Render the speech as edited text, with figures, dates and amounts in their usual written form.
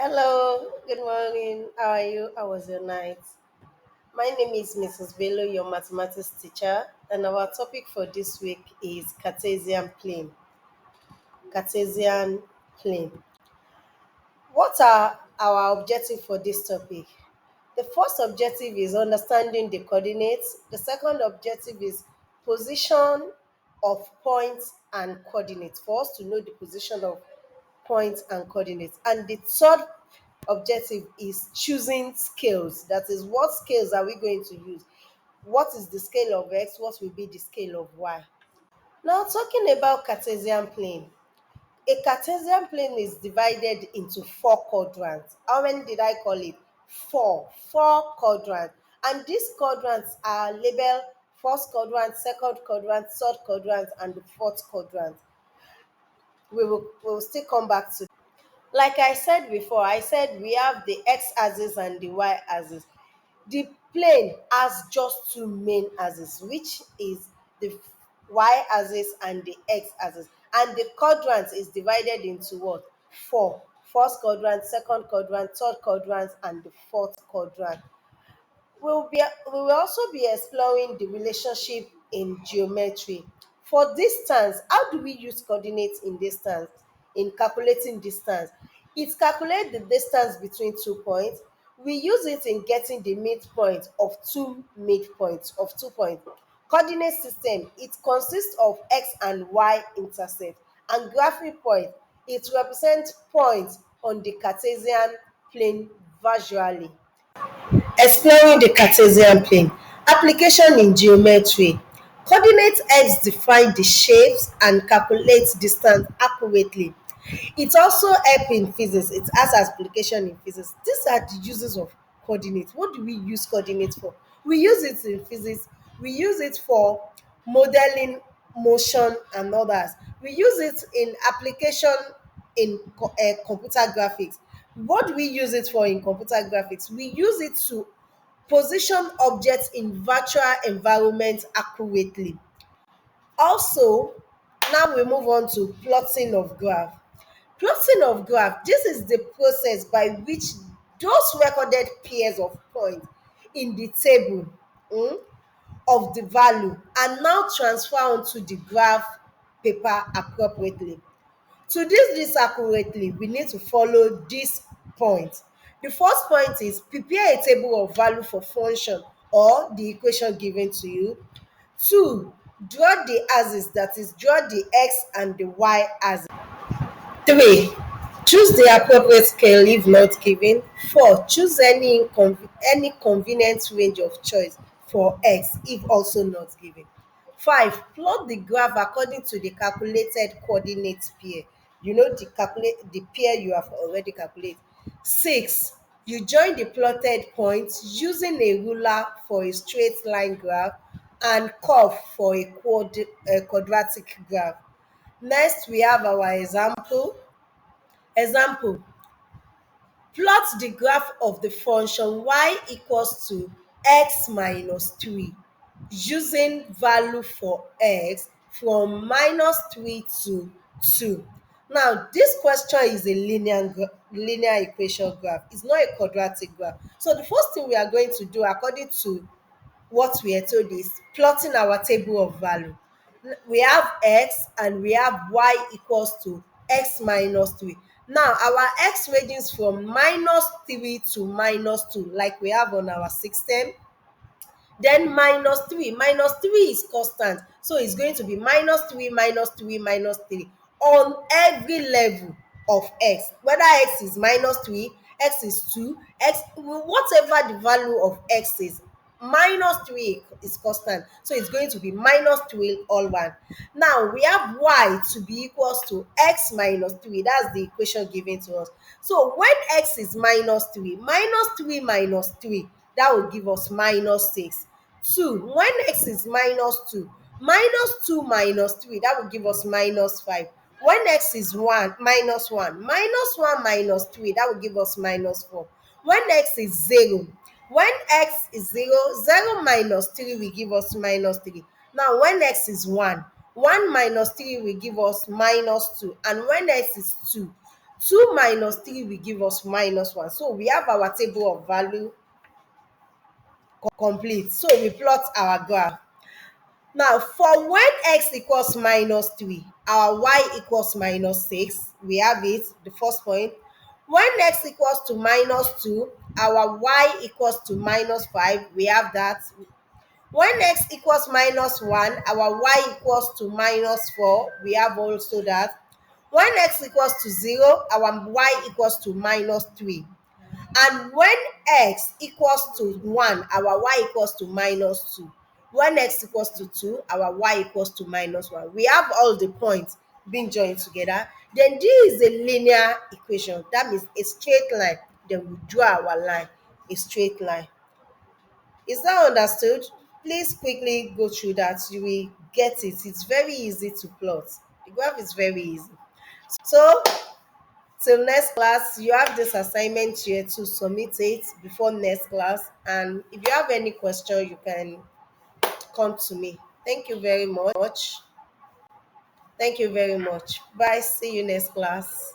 Hello, good morning. How are you? How was your night? My name is Mrs. Bello, your mathematics teacher, and our topic for this week is Cartesian plane. Cartesian plane. What are our objectives for this topic? The first objective is understanding the coordinates. The second objective is position of points and coordinates, for us to know the position of points and coordinates. And the third objective is choosing scales. That is, what scales are we going to use? What is the scale of x? What will be the scale of y? Now, talking about Cartesian plane. A Cartesian plane is divided into four quadrants. How many did I call it? Four quadrants. And these quadrants are labeled first quadrant, second quadrant, third quadrant, and the fourth quadrant. We will still come back to. Like I said before, I said we have the x-axis and the y-axis. The plane has just two main axes, which is the y-axis and the x-axis. And the quadrant is divided into what? Four. First quadrant, second quadrant, third quadrant, and the fourth quadrant. We will also be exploring the relationship in geometry. For distance, how do we use coordinates in distance? In calculating distance, it calculates the distance between 2 points. We use it in getting the midpoint of two midpoints of 2 points. Coordinate system, it consists of x and y intercept. And graphic point, it represents points on the Cartesian plane visually. Exploring the Cartesian plane. Application in geometry. Coordinate x define the shapes and calculate distance accurately. It also help in physics. It has application in physics. These are the uses of coordinates. What do we use coordinates for? We use it in physics. We use it for modeling motion and others. We use it in application in computer graphics. What do we use it for in computer graphics? We use it to position objects in virtual environment accurately. Also, now we move on to plotting of graph. Plotting of graph, this is the process by which those recorded pairs of points in the table of the value are now transfer onto the graph paper appropriately. To do this accurately, we need to follow this point. The first point is prepare a table of value for function or the equation given to you. Two, draw the axis, that is, draw the x and the y axis. Three, choose the appropriate scale if not given. Four, choose any convenient range of choice for x if also not given. Five, plot the graph according to the calculated coordinate pair. You know the pair you have already calculated. Six, you join the plotted points using a ruler for a straight line graph and curve for a quadratic graph. Next, we have our example. Example, plot the graph of the function y equals to x minus 3 using value for x from -3 to 2. Now, this question is a linear equation graph. It's not a quadratic graph. So the first thing we are going to do, according to what we are told, is plotting our table of value. We have x and we have y equals to x minus 3. Now, our x ranges from -3 to -2, like we have on our system. Then minus 3 is constant, so it's going to be -3 -3 -3 on every level of x, whether x is -3, x is 2, x, whatever the value of x is, -3 is constant, so it's going to be -3 all one. Now we have y to be equals to x minus 3. That's the equation given to us. So when x is -3, -3 minus 3, that will give us -6. 2, when x is -2, -2 minus 3, that will give us -5. When x is 1, -1, -1 minus 3, that will give us -4. When x is 0, when x is 0, 0 minus 3 will give us -3. Now when x is 1, 1 minus 3 will give us -2. And when x is 2, 2 minus 3 will give us minus 1. So we have our table of value complete. So we plot our graph. Now, for when x equals minus 3, our y equals minus 6, we have it, the first point. When x equals to minus 2, our y equals to minus 5, we have that. When x equals minus 1, our y equals to minus 4, we have also that. When x equals to 0, our y equals to minus 3. And when x equals to 1, our y equals to minus 2. When x equals to 2, our y equals to minus 1. We have all the points being joined together. Then this is a linear equation. That means a straight line. Then we draw our line, a straight line. Is that understood? Please quickly go through that. You will get it. It's very easy to plot. The graph is very easy. So till next class, you have this assignment here to submit it before next class. And if you have any question, you can come to me. Thank you very much. Thank you very much. Bye. See you next class.